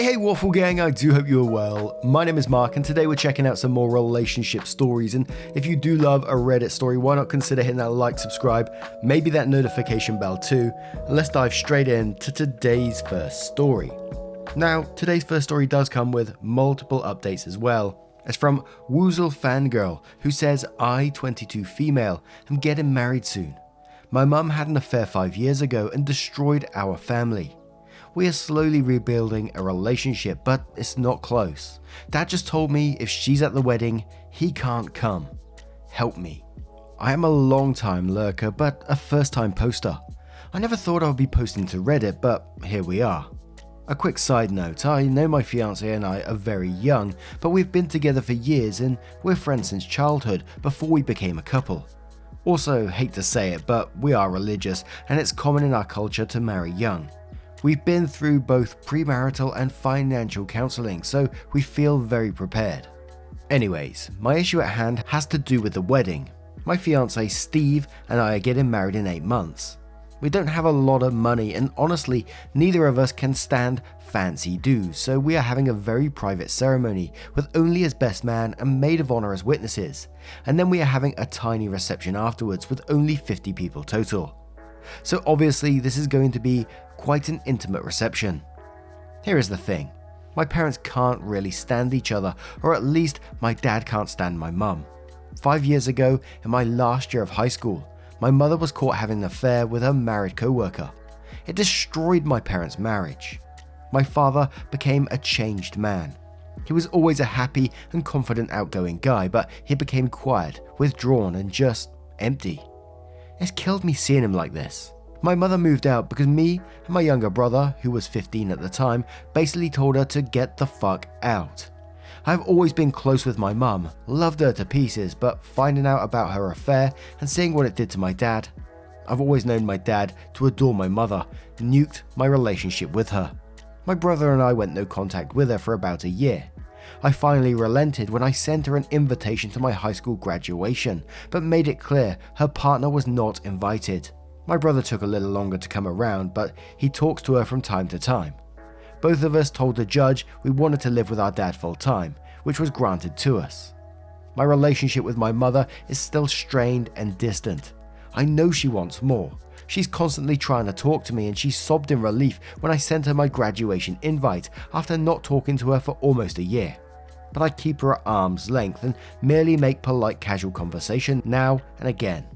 Hey Waffle Gang, I do hope you're well. My name is Mark and today we're checking out some more relationship stories, and if you do love a Reddit story, why not consider hitting that like, subscribe, maybe that notification bell too, and let's dive straight into today's first story. Now, today's first story does come with multiple updates as well. It's from Woozle Fangirl, who says, I, 22 female, am getting married soon. My mum had an affair 5 years ago and destroyed our family. We are slowly rebuilding a relationship, but it's not close. Dad just told me if she's at the wedding, he can't come. Help me. I am a long time lurker, but a first time poster. I never thought I would be posting to Reddit, but here we are. A quick side note, I know my fiance and I are very young, but we've been together for years and we're friends since childhood before we became a couple. Also, hate to say it, but we are religious and it's common in our culture to marry young. We've been through both premarital and financial counselling, so we feel very prepared. Anyways, my issue at hand has to do with the wedding. My fiance Steve and I are getting married in 8 months. We don't have a lot of money and honestly, neither of us can stand fancy dues, so we are having a very private ceremony with only his best man and maid of honour as witnesses, and then we are having a tiny reception afterwards with only 50 people total. So obviously this is going to be quite an intimate reception. Here is the thing, my parents can't really stand each other, or at least my dad can't stand my mum. 5 years ago, in my last year of high school, my mother was caught having an affair with her married co-worker. It destroyed my parents' marriage. My father became a changed man. He was always a happy and confident outgoing guy, but he became quiet, withdrawn and just empty. It's killed me seeing him like this. My mother moved out because me and my younger brother, who was 15 at the time, basically told her to get the fuck out. I've always been close with my mum, loved her to pieces, but finding out about her affair and seeing what it did to my dad, I've always known my dad to adore my mother, nuked my relationship with her. My brother and I went no contact with her for about a year. I finally relented when I sent her an invitation to my high school graduation, but made it clear her partner was not invited. My brother took a little longer to come around, but he talks to her from time to time. Both of us told the judge we wanted to live with our dad full time, which was granted to us. My relationship with my mother is still strained and distant. I know she wants more. She's constantly trying to talk to me and she sobbed in relief when I sent her my graduation invite after not talking to her for almost a year. But I keep her at arm's length and merely make polite casual conversation now and again.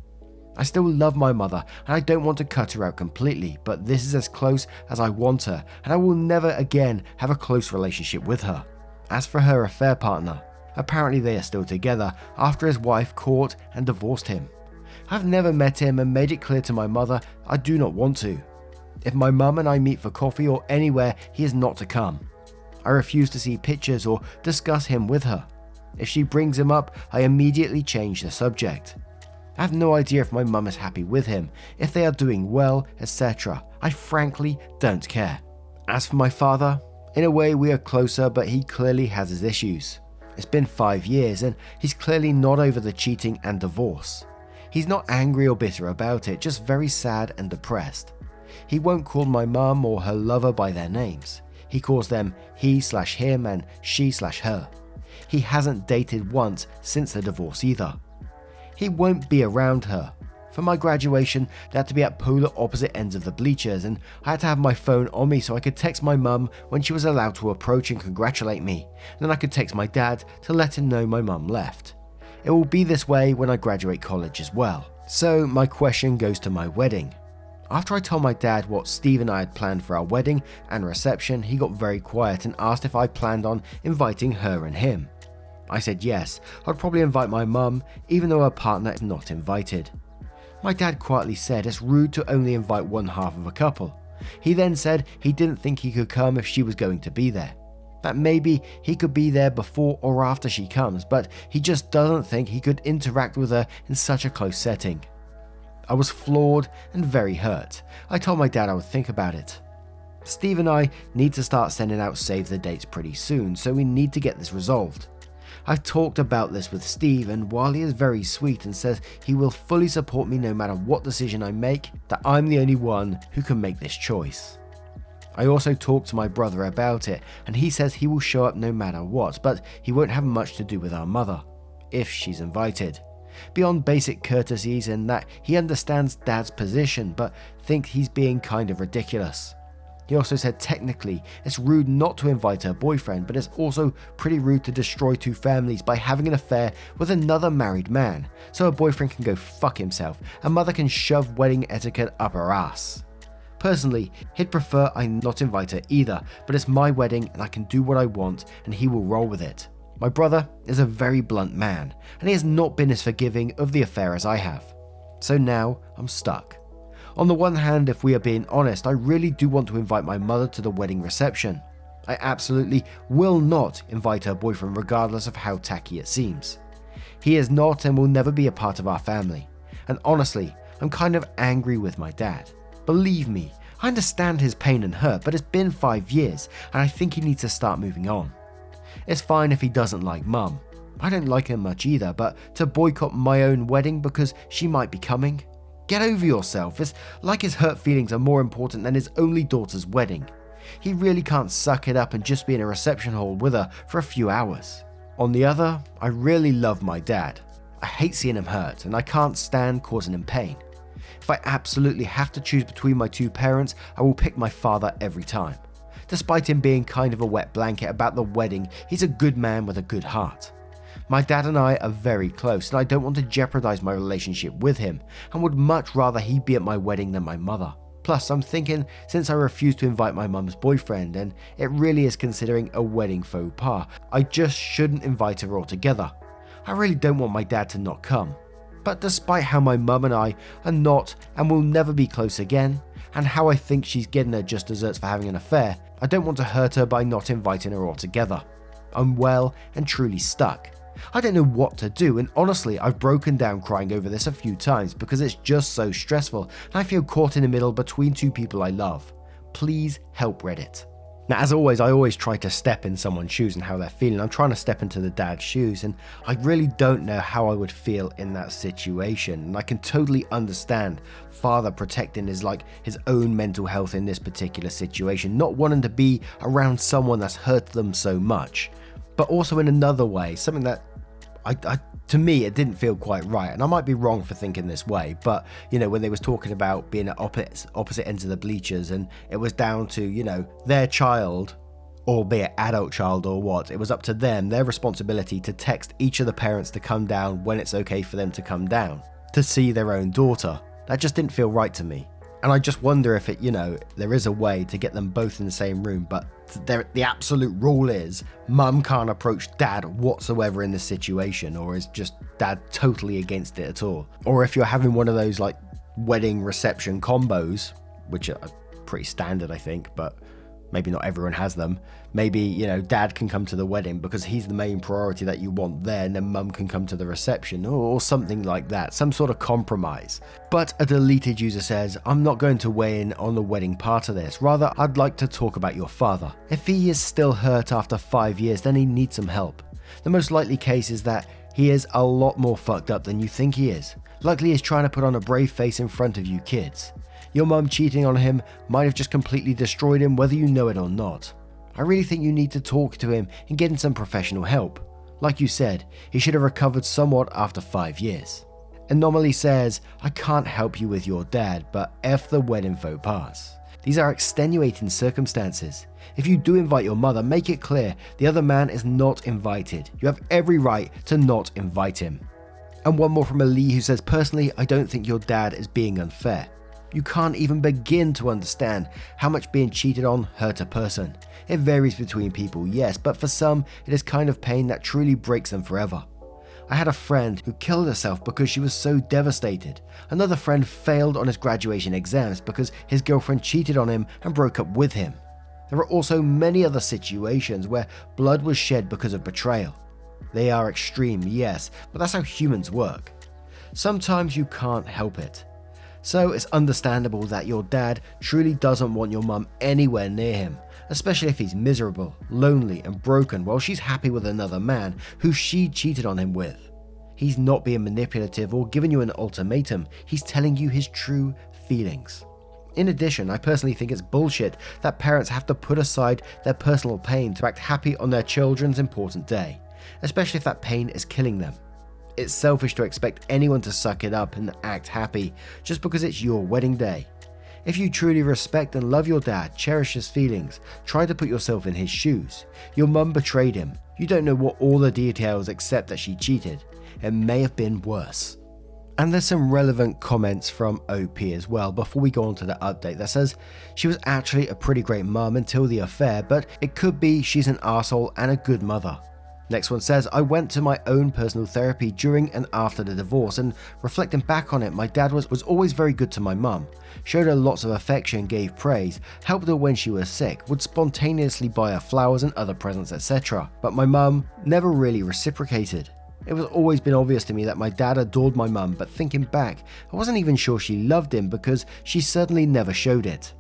I still love my mother and I don't want to cut her out completely, but this is as close as I want her and I will never again have a close relationship with her. As for her affair partner, apparently they are still together after his wife caught and divorced him. I've never met him and made it clear to my mother I do not want to. If my mum and I meet for coffee or anywhere, he is not to come. I refuse to see pictures or discuss him with her. If she brings him up, I immediately change the subject. I have no idea if my mum is happy with him, if they are doing well, etc. I frankly don't care. As for my father, in a way we are closer, but he clearly has his issues. It's been 5 years and he's clearly not over the cheating and divorce. He's not angry or bitter about it, just very sad and depressed. He won't call my mum or her lover by their names. He calls them he/him and she/her. He hasn't dated once since the divorce either. He won't be around her. For my graduation, they had to be at polar opposite ends of the bleachers and I had to have my phone on me so I could text my mum when she was allowed to approach and congratulate me. Then I could text my dad to let him know my mum left. It will be this way when I graduate college as well. So my question goes to my wedding. After I told my dad what Steve and I had planned for our wedding and reception, he got very quiet and asked if I planned on inviting her and him. I said yes, I'd probably invite my mum, even though her partner is not invited. My dad quietly said it's rude to only invite one half of a couple. He then said he didn't think he could come if she was going to be there. That maybe he could be there before or after she comes, but he just doesn't think he could interact with her in such a close setting. I was floored and very hurt. I told my dad I would think about it. Steve and I need to start sending out save the dates pretty soon, so we need to get this resolved. I've talked about this with Steve, and while he is very sweet and says he will fully support me no matter what decision I make, that I'm the only one who can make this choice. I also talked to my brother about it, and he says he will show up no matter what, but he won't have much to do with our mother, if she's invited. Beyond basic courtesies and that he understands Dad's position, but thinks he's being kind of ridiculous. He also said technically it's rude not to invite her boyfriend, but it's also pretty rude to destroy two families by having an affair with another married man, so her boyfriend can go fuck himself and mother can shove wedding etiquette up her ass. Personally, he'd prefer I not invite her either, but it's my wedding and I can do what I want and he will roll with it. My brother is a very blunt man, and he has not been as forgiving of the affair as I have. So now I'm stuck. On the one hand, if we are being honest, I really do want to invite my mother to the wedding reception. I absolutely will not invite her boyfriend regardless of how tacky it seems. He is not and will never be a part of our family. And honestly, I'm kind of angry with my dad. Believe me, I understand his pain and hurt, but it's been 5 years and I think he needs to start moving on. It's fine if he doesn't like mum. I don't like her much either, but to boycott my own wedding because she might be coming? Get over yourself. It's like his hurt feelings are more important than his only daughter's wedding. He really can't suck it up and just be in a reception hall with her for a few hours. On the other, I really love my dad. I hate seeing him hurt and I can't stand causing him pain. If I absolutely have to choose between my two parents, I will pick my father every time. Despite him being kind of a wet blanket about the wedding, he's a good man with a good heart. My dad and I are very close and I don't want to jeopardize my relationship with him and would much rather he be at my wedding than my mother. Plus, I'm thinking since I refused to invite my mum's boyfriend and it really is considering a wedding faux pas, I just shouldn't invite her altogether. I really don't want my dad to not come. But despite how my mum and I are not and will never be close again, and how I think she's getting her just desserts for having an affair, I don't want to hurt her by not inviting her altogether. I'm well and truly stuck. I don't know what to do, and honestly I've broken down crying over this a few times because it's just so stressful and I feel caught in the middle between two people I love. Please help Reddit. Now, as always, I always try to step in someone's shoes and how they're feeling. I'm trying to step into the dad's shoes and I really don't know how I would feel in that situation. And I can totally understand father protecting his own mental health in this particular situation, not wanting to be around someone that's hurt them so much. But also in another way, something that to me, it didn't feel quite right, and I might be wrong for thinking this way, but, when they was talking about being at opposite ends of the bleachers, and it was down to, their child, albeit adult child or what, it was up to them, their responsibility to text each of the parents to come down when it's okay for them to come down, to see their own daughter. That just didn't feel right to me. And I just wonder if there is a way to get them both in the same room, but the absolute rule is mum can't approach dad whatsoever in this situation, or is just dad totally against it at all. Or if you're having one of those wedding reception combos, which are pretty standard I think, but maybe not everyone has them, maybe dad can come to the wedding because he's the main priority that you want there, and then mum can come to the reception, or something like that, some sort of compromise. But a deleted user says, I'm not going to weigh in on the wedding part of this, rather I'd like to talk about your father. If he is still hurt after 5 years, then he needs some help. The most likely case is that he is a lot more fucked up than you think he is. Likely he's trying to put on a brave face in front of you kids. Your mum cheating on him might have just completely destroyed him, whether you know it or not. I really think you need to talk to him and get him some professional help. Like you said, he should have recovered somewhat after 5 years. Anomaly says, I can't help you with your dad, but F the wedding faux pas. These are extenuating circumstances. If you do invite your mother, make it clear the other man is not invited. You have every right to not invite him. And one more from Ali who says, personally, I don't think your dad is being unfair. You can't even begin to understand how much being cheated on hurt a person. It varies between people, yes, but for some, it is kind of pain that truly breaks them forever. I had a friend who killed herself because she was so devastated. Another friend failed on his graduation exams because his girlfriend cheated on him and broke up with him. There are also many other situations where blood was shed because of betrayal. They are extreme, yes, but that's how humans work. Sometimes you can't help it. So it's understandable that your dad truly doesn't want your mum anywhere near him, especially if he's miserable, lonely and broken while she's happy with another man who she cheated on him with. He's not being manipulative or giving you an ultimatum, he's telling you his true feelings. In addition, I personally think it's bullshit that parents have to put aside their personal pain to act happy on their children's important day, especially if that pain is killing them. It's selfish to expect anyone to suck it up and act happy just because it's your wedding day. If you truly respect and love your dad, cherish his feelings, try to put yourself in his shoes. Your mum betrayed him. You don't know what all the details except that she cheated. It may have been worse. And there's some relevant comments from OP as well before we go on to the update that says she was actually a pretty great mum until the affair, but it could be she's an arsehole and a good mother. Next one says, I went to my own personal therapy during and after the divorce, and reflecting back on it, my dad was always very good to my mum, showed her lots of affection, gave praise, helped her when she was sick, would spontaneously buy her flowers and other presents, etc. But my mum never really reciprocated. It was always been obvious to me that my dad adored my mum, but thinking back, I wasn't even sure she loved him because she certainly never showed it.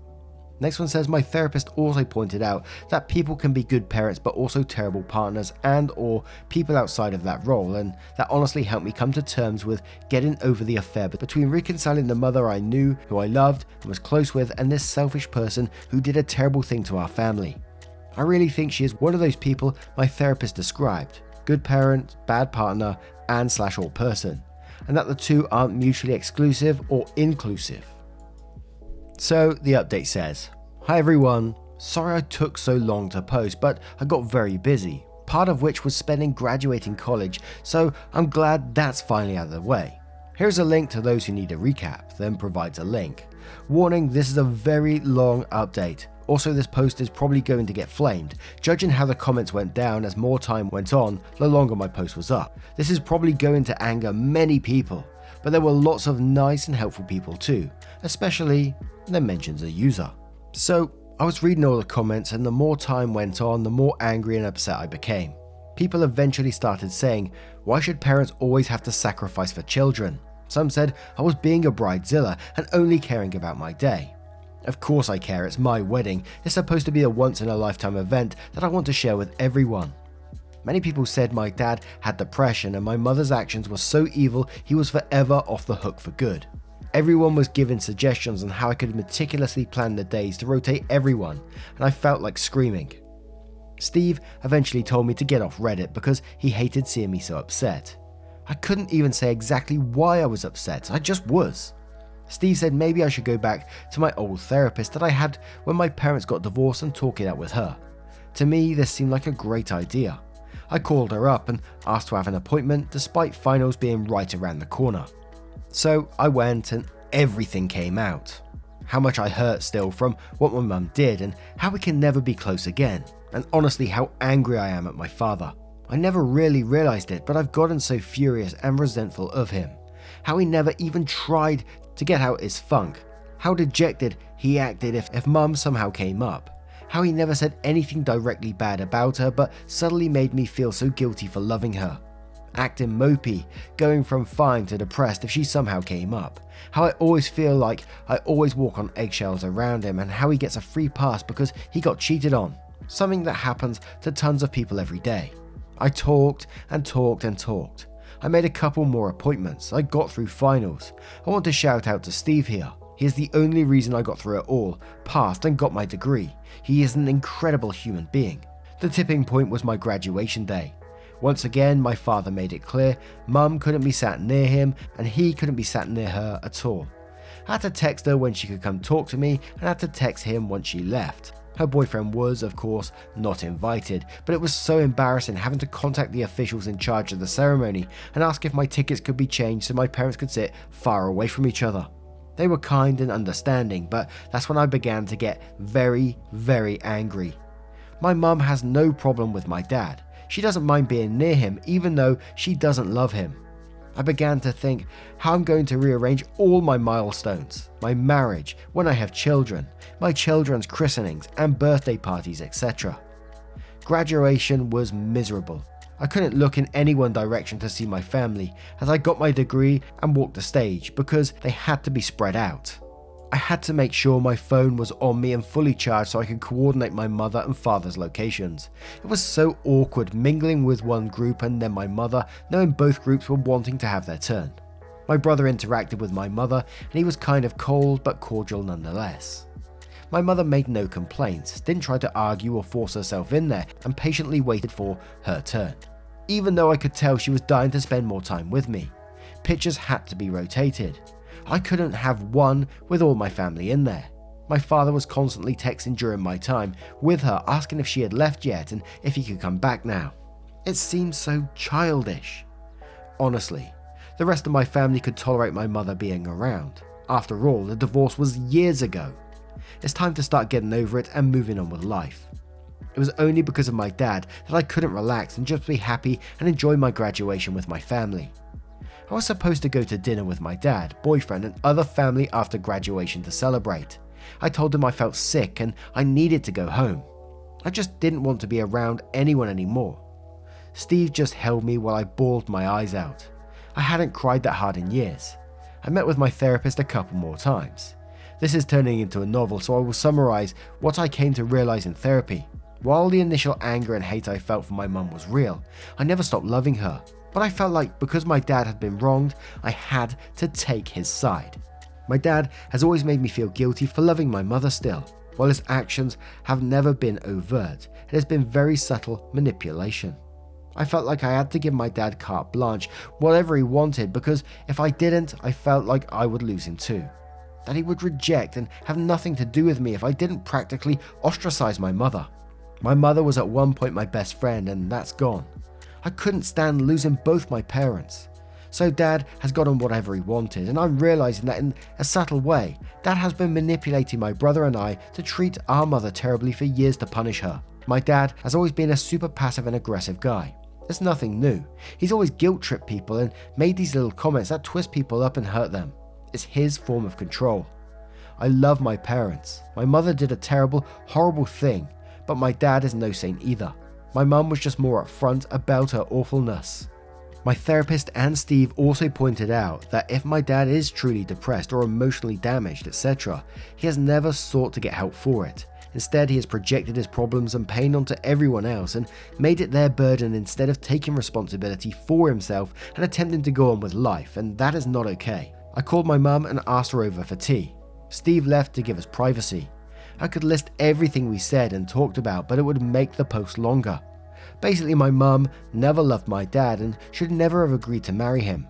Next one says, my therapist also pointed out that people can be good parents but also terrible partners and or people outside of that role, and that honestly helped me come to terms with getting over the affair between reconciling the mother I knew, who I loved and was close with, and this selfish person who did a terrible thing to our family. I really think she is one of those people my therapist described. Good parent, bad partner, and / all person, and that the two aren't mutually exclusive or inclusive. So the update says, hi everyone, sorry I took so long to post, but I got very busy, part of which was spending graduating college, so I'm glad that's finally out of the way. Here's a link to those who need a recap, then provides a link. Warning, this is a very long update. Also, this post is probably going to get flamed. Judging how the comments went down as more time went on, the longer my post was up. This is probably going to anger many people, but there were lots of nice and helpful people too, especially the mentions a user. So, I was reading all the comments, and the more time went on, the more angry and upset I became. People eventually started saying, why should parents always have to sacrifice for children? Some said I was being a bridezilla and only caring about my day. Of course I care, it's my wedding. It's supposed to be a once-in-a-lifetime event that I want to share with everyone. Many people said my dad had depression and my mother's actions were so evil he was forever off the hook for good. Everyone was given suggestions on how I could meticulously plan the days to rotate everyone, and I felt like screaming. Steve eventually told me to get off Reddit because he hated seeing me so upset. I couldn't even say exactly why I was upset, I just was. Steve said maybe I should go back to my old therapist that I had when my parents got divorced and talk it out with her. To me, this seemed like a great idea. I called her up and asked to have an appointment despite finals being right around the corner. So I went and everything came out. How much I hurt still from what my mum did and how we can never be close again. And honestly how angry I am at my father. I never really realized it, but I've gotten so furious and resentful of him. How he never even tried to get out his funk. How dejected he acted if mum somehow came up. How he never said anything directly bad about her but suddenly made me feel so guilty for loving her. Acting mopey, going from fine to depressed if she somehow came up. How I always feel like I always walk on eggshells around him, and how he gets a free pass because he got cheated on. Something that happens to tons of people every day. I talked and talked and talked. I made a couple more appointments. I got through finals. I want to shout out to Steve here. He is the only reason I got through it all, passed and got my degree. He is an incredible human being. The tipping point was my graduation day. Once again, my father made it clear mum couldn't be sat near him and he couldn't be sat near her at all. I had to text her when she could come talk to me and had to text him once she left. Her boyfriend was, of course, not invited, but it was so embarrassing having to contact the officials in charge of the ceremony and ask if my tickets could be changed so my parents could sit far away from each other. They were kind and understanding, but that's when I began to get very, very angry. My mum has no problem with my dad. She doesn't mind being near him even though she doesn't love him. I began to think how I'm going to rearrange all my milestones, my marriage, when I have children, my children's christenings and birthday parties, etc. Graduation was miserable. I couldn't look in any one direction to see my family as I got my degree and walked the stage because they had to be spread out. I had to make sure my phone was on me and fully charged so I could coordinate my mother and father's locations. It was so awkward mingling with one group and then my mother, knowing both groups were wanting to have their turn. My brother interacted with my mother and he was kind of cold but cordial nonetheless. My mother made no complaints, didn't try to argue or force herself in there, and patiently waited for her turn. Even though I could tell she was dying to spend more time with me. Pictures had to be rotated. I couldn't have one with all my family in there. My father was constantly texting during my time with her, asking if she had left yet and if he could come back now. It seemed so childish. Honestly, the rest of my family could tolerate my mother being around. After all, the divorce was years ago. It's time to start getting over it and moving on with life. It was only because of my dad that I couldn't relax and just be happy and enjoy my graduation with my family. I was supposed to go to dinner with my dad, boyfriend, and other family after graduation to celebrate. I told him I felt sick and I needed to go home. I just didn't want to be around anyone anymore. Steve just held me while I bawled my eyes out. I hadn't cried that hard in years. I met with my therapist a couple more times. This is turning into a novel, so I will summarize what I came to realize in therapy. While the initial anger and hate I felt for my mum was real, I never stopped loving her. But I felt like because my dad had been wronged, I had to take his side. My dad has always made me feel guilty for loving my mother still. While his actions have never been overt, it has been very subtle manipulation. I felt like I had to give my dad carte blanche, whatever he wanted, because if I didn't, I felt like I would lose him too. That he would reject and have nothing to do with me if I didn't practically ostracize my mother. My mother was at one point my best friend, and that's gone. I couldn't stand losing both my parents. So Dad has gotten whatever he wanted, and I'm realizing that in a subtle way, Dad has been manipulating my brother and I to treat our mother terribly for years to punish her. My dad has always been a super passive and aggressive guy. It's nothing new. He's always guilt-tripped people and made these little comments that twist people up and hurt them. It's his form of control. I love my parents. My mother did a terrible, horrible thing, but my dad is no saint either. My mum was just more upfront about her awfulness. My therapist and Steve also pointed out that if my dad is truly depressed or emotionally damaged, etc., he has never sought to get help for it. Instead, he has projected his problems and pain onto everyone else and made it their burden instead of taking responsibility for himself and attempting to go on with life, and that is not okay. I called my mum and asked her over for tea. Steve left to give us privacy. I could list everything we said and talked about, but it would make the post longer. Basically, my mum never loved my dad and should never have agreed to marry him.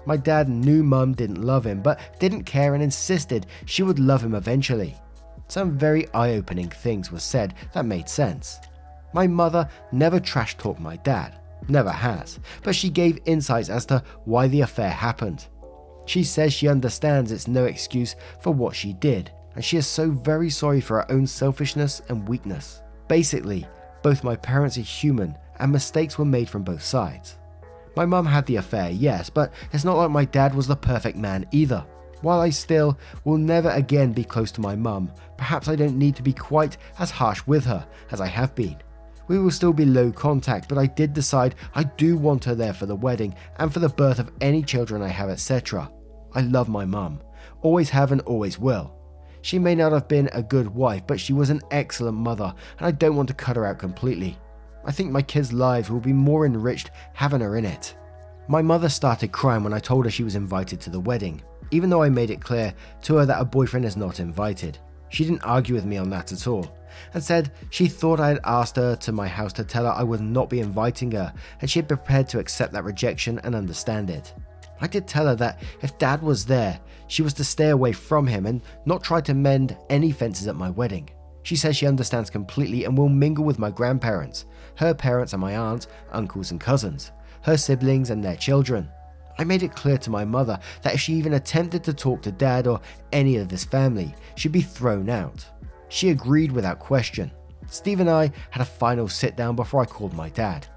My dad knew mum didn't love him, but didn't care and insisted she would love him eventually. Some very eye-opening things were said that made sense. My mother never trash-talked my dad, never has, but she gave insights as to why the affair happened. She says she understands it's no excuse for what she did, and she is so very sorry for her own selfishness and weakness. Basically, both my parents are human and mistakes were made from both sides. My mum had the affair, yes, but it's not like my dad was the perfect man either. While I still will never again be close to my mum, perhaps I don't need to be quite as harsh with her as I have been. We will still be low contact, but I did decide I do want her there for the wedding and for the birth of any children I have, etc. I love my mum, always have and always will. She may not have been a good wife, but she was an excellent mother, and I don't want to cut her out completely. I think my kids' lives will be more enriched having her in it. My mother started crying when I told her she was invited to the wedding, even though I made it clear to her that her boyfriend is not invited. She didn't argue with me on that at all, and said she thought I had asked her to my house to tell her I would not be inviting her, and she had prepared to accept that rejection and understand it. I did tell her that if Dad was there, she was to stay away from him and not try to mend any fences at my wedding. She says she understands completely and will mingle with my grandparents, her parents and my aunts, uncles and cousins, her siblings and their children. I made it clear to my mother that if she even attempted to talk to Dad or any of this family, she'd be thrown out. She agreed without question. Steve and I had a final sit down before I called my dad.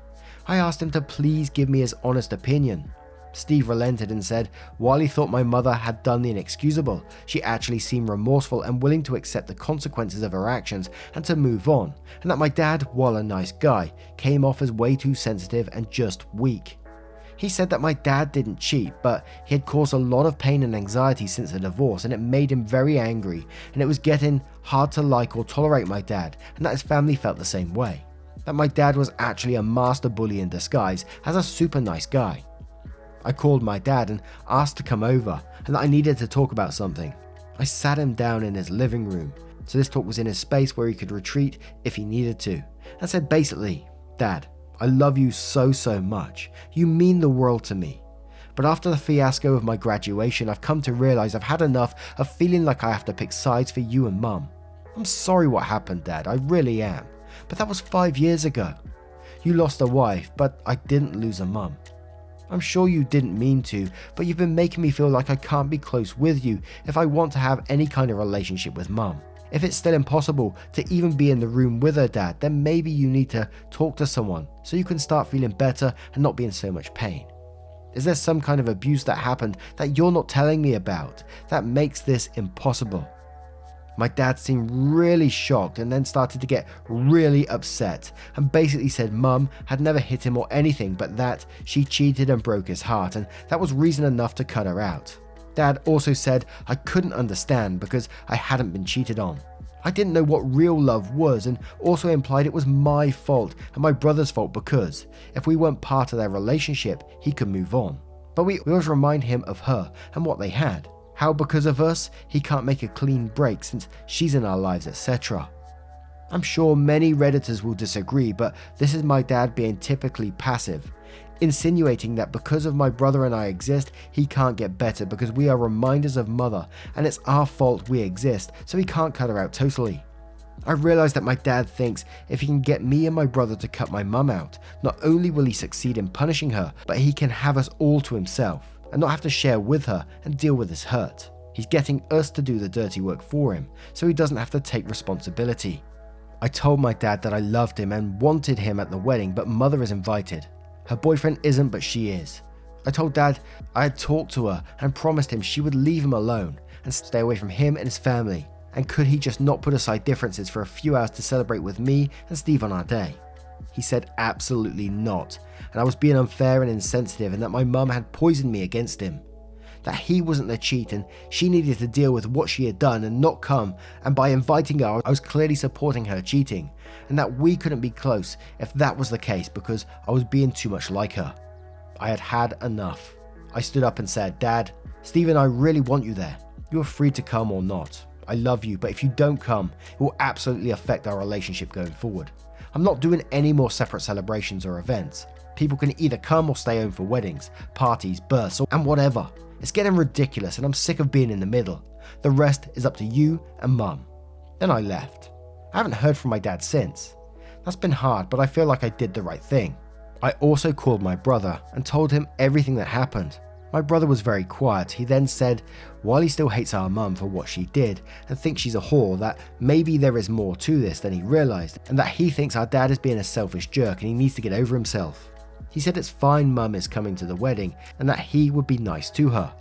I asked him to please give me his honest opinion. Steve relented and said while he thought my mother had done the inexcusable, she actually seemed remorseful and willing to accept the consequences of her actions and to move on, and that my dad, while a nice guy, came off as way too sensitive and just weak. He said that my dad didn't cheat, but he had caused a lot of pain and anxiety since the divorce, and it made him very angry, and it was getting hard to like or tolerate my dad, and that his family felt the same way. That my dad was actually a master bully in disguise as a super nice guy. I called my dad and asked to come over and that I needed to talk about something. I sat him down in his living room, so this talk was in his space where he could retreat if he needed to, and said basically, "Dad, I love you so much. You mean the world to me. But after the fiasco of my graduation, I've come to realize I've had enough of feeling like I have to pick sides for you and Mum. I'm sorry what happened, Dad, I really am. But that was 5 years ago. You lost a wife, but I didn't lose a mum. I'm sure you didn't mean to, but you've been making me feel like I can't be close with you if I want to have any kind of relationship with Mum. If it's still impossible to even be in the room with her, Dad, then maybe you need to talk to someone so you can start feeling better and not be in so much pain. Is there some kind of abuse that happened that you're not telling me about that makes this impossible?" My dad seemed really shocked and then started to get really upset and basically said Mum had never hit him or anything, but that she cheated and broke his heart, and that was reason enough to cut her out. Dad also said I couldn't understand because I hadn't been cheated on. I didn't know what real love was, and also implied it was my fault and my brother's fault because if we weren't part of their relationship, he could move on. But we always remind him of her and what they had. How because of us, he can't make a clean break since she's in our lives, etc. I'm sure many Redditors will disagree, but this is my dad being typically passive, insinuating that because of my brother and I exist, he can't get better because we are reminders of Mother and it's our fault we exist, so he can't cut her out totally. I realise that my dad thinks if he can get me and my brother to cut my mum out, not only will he succeed in punishing her, but he can have us all to himself and not have to share with her and deal with his hurt. He's getting us to do the dirty work for him, so he doesn't have to take responsibility. I told my dad that I loved him and wanted him at the wedding, but Mother is invited. Her boyfriend isn't, but she is. I told Dad I had talked to her and promised him she would leave him alone and stay away from him and his family, and could he just not put aside differences for a few hours to celebrate with me and Steve on our day. He said absolutely not, and I was being unfair and insensitive and that my mum had poisoned me against him. That he wasn't the cheat and she needed to deal with what she had done and not come, and by inviting her I was clearly supporting her cheating, and that we couldn't be close if that was the case because I was being too much like her. I had had enough. I stood up and said, "Dad, Steve and I really want you there. You are free to come or not. I love you, but if you don't come, it will absolutely affect our relationship going forward. I'm not doing any more separate celebrations or events. People can either come or stay home for weddings, parties, births, and whatever. It's getting ridiculous and I'm sick of being in the middle. The rest is up to you and Mum." Then I left. I haven't heard from my dad since. That's been hard, but I feel like I did the right thing. I also called my brother and told him everything that happened. My brother was very quiet. He then said, while he still hates our mum for what she did and thinks she's a whore, that maybe there is more to this than he realised, and that he thinks our dad is being a selfish jerk and he needs to get over himself. He said it's fine Mum is coming to the wedding and that he would be nice to her.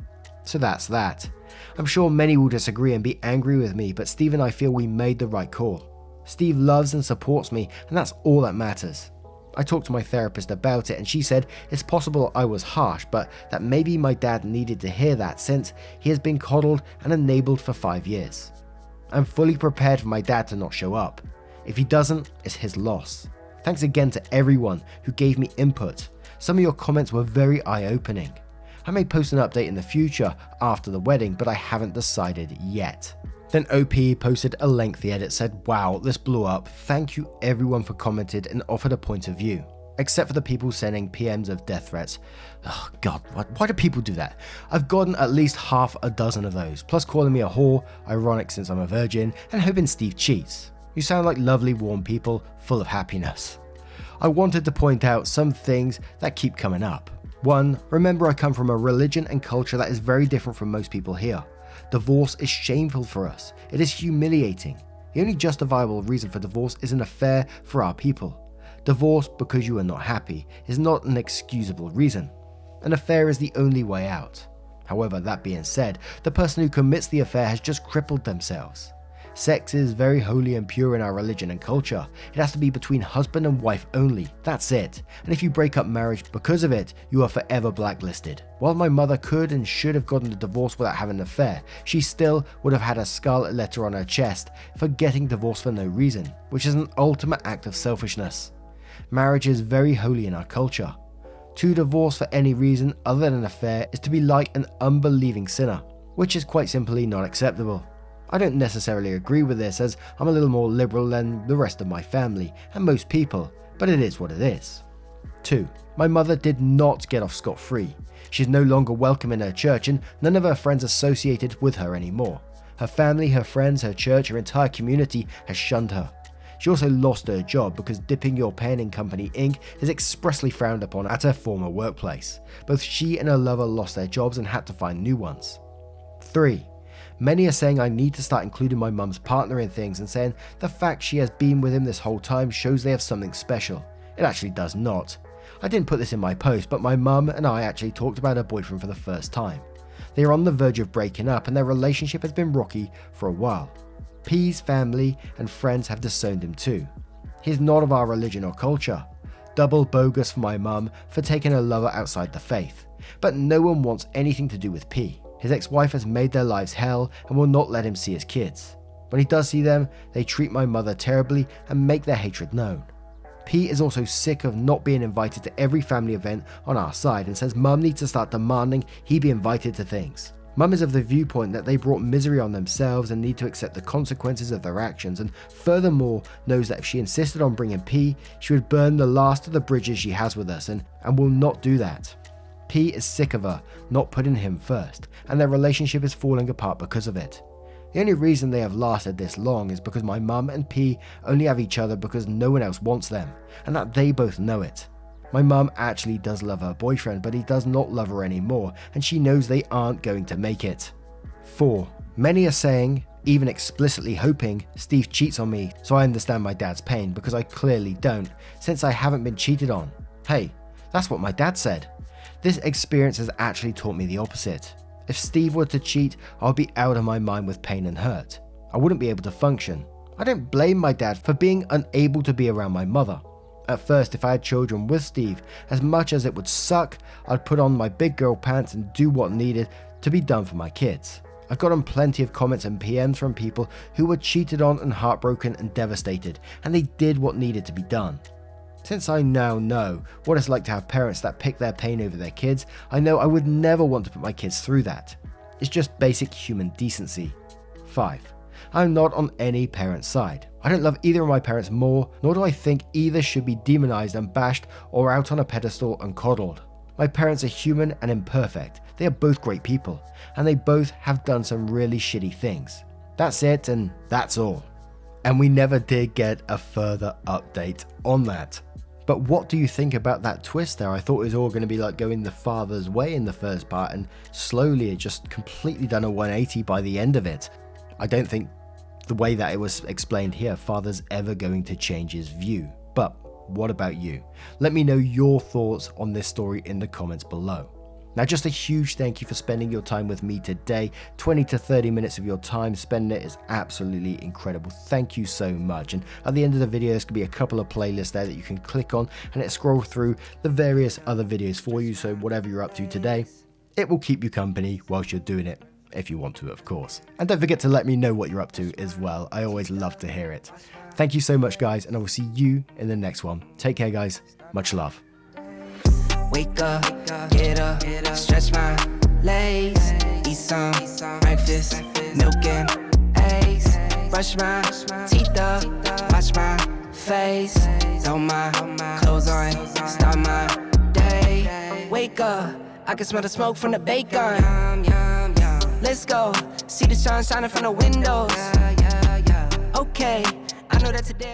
So that's that. I'm sure many will disagree and be angry with me, but Steve and I feel we made the right call. Steve loves and supports me, and that's all that matters. I talked to my therapist about it and she said it's possible I was harsh, but that maybe my dad needed to hear that since he has been coddled and enabled for 5 years. I'm fully prepared for my dad to not show up. If he doesn't, it's his loss. Thanks again to everyone who gave me input. Some of your comments were very eye-opening. I may post an update in the future after the wedding, but I haven't decided yet. Then OP posted a lengthy edit, said, "Wow, this blew up. Thank you everyone for commented and offered a point of view. Except for the people sending PMs of death threats." Oh god, why do people do that? I've gotten at least half a dozen of those, plus calling me a whore, ironic since I'm a virgin, and hoping Steve cheats. You sound like lovely warm people, full of happiness. I wanted to point out some things that keep coming up. 1. Remember I come from a religion and culture that is very different from most people here. Divorce is shameful for us. It is humiliating. The only justifiable reason for divorce is an affair for our people. Divorce because you are not happy is not an excusable reason. An affair is the only way out. However, that being said, the person who commits the affair has just crippled themselves. Sex is very holy and pure in our religion and culture. It has to be between husband and wife only. That's it. And if you break up marriage because of it, you are forever blacklisted. While my mother could and should have gotten a divorce without having an affair, she still would have had a scarlet letter on her chest for getting divorced for no reason, which is an ultimate act of selfishness. Marriage is very holy in our culture. To divorce for any reason other than an affair is to be like an unbelieving sinner, which is quite simply not acceptable. I don't necessarily agree with this, as I'm a little more liberal than the rest of my family and most people, but it is what it is. 2. My mother did not get off scot-free. She's no longer welcome in her church, and none of her friends associated with her anymore. Her family, her friends, her church, her entire community has shunned her. She also lost her job because dipping your pen in company ink is expressly frowned upon at her former workplace. Both she and her lover lost their jobs and had to find new ones. 3. Many are saying I need to start including my mum's partner in things, and saying the fact she has been with him this whole time shows they have something special. It actually does not. I didn't put this in my post, but my mum and I actually talked about her boyfriend for the first time. They are on the verge of breaking up, and their relationship has been rocky for a while. P's family and friends have disowned him too. He is not of our religion or culture. Double bogus for my mum for taking her lover outside the faith. But no one wants anything to do with P. His ex-wife has made their lives hell and will not let him see his kids. When he does see them, they treat my mother terribly and make their hatred known. P is also sick of not being invited to every family event on our side and says mum needs to start demanding he be invited to things. Mum is of the viewpoint that they brought misery on themselves and need to accept the consequences of their actions, and furthermore knows that if she insisted on bringing P, she would burn the last of the bridges she has with us and will not do that. P is sick of her not putting him first, and their relationship is falling apart because of it. The only reason they have lasted this long is because my mum and P only have each other because no one else wants them, and that they both know it. My mum actually does love her boyfriend, but he does not love her anymore, and she knows they aren't going to make it. 4. Many are saying, even explicitly hoping, Steve cheats on me, so I understand my dad's pain, because I clearly don't, since I haven't been cheated on. Hey, that's what my dad said. This experience has actually taught me the opposite. If Steve were to cheat, I would be out of my mind with pain and hurt. I wouldn't be able to function. I don't blame my dad for being unable to be around my mother. At first, if I had children with Steve, as much as it would suck, I'd put on my big girl pants and do what needed to be done for my kids. I've gotten plenty of comments and PMs from people who were cheated on and heartbroken and devastated, and they did what needed to be done. Since I now know what it's like to have parents that pick their pain over their kids, I know I would never want to put my kids through that. It's just basic human decency. 5. I'm not on any parent's side. I don't love either of my parents more, nor do I think either should be demonized and bashed or out on a pedestal and coddled. My parents are human and imperfect. They are both great people, and they both have done some really shitty things. That's it, and that's all. And we never did get a further update on that. But what do you think about that twist there? I thought it was all going to be like going the father's way in the first part, and slowly it just completely done a 180 by the end of it. I don't think the way that it was explained here, father's ever going to change his view. But what about you? Let me know your thoughts on this story in the comments below. Now, just a huge thank you for spending your time with me today. 20 to 30 minutes of your time spending it is absolutely incredible. Thank you so much. And at the end of the video, there's going to be a couple of playlists there that you can click on, and it scroll through the various other videos for you. So whatever you're up to today, it will keep you company whilst you're doing it, if you want to, of course. And don't forget to let me know what you're up to as well. I always love to hear it. Thank you so much, guys, and I will see you in the next one. Take care, guys. Much love. Wake up, get up, stretch my legs, eat some breakfast, milk and eggs, brush my teeth up, wash my face, throw my clothes on, start my day. Wake up, I can smell the smoke from the bacon. Let's go, see the sun shining from the windows. Okay, I know that today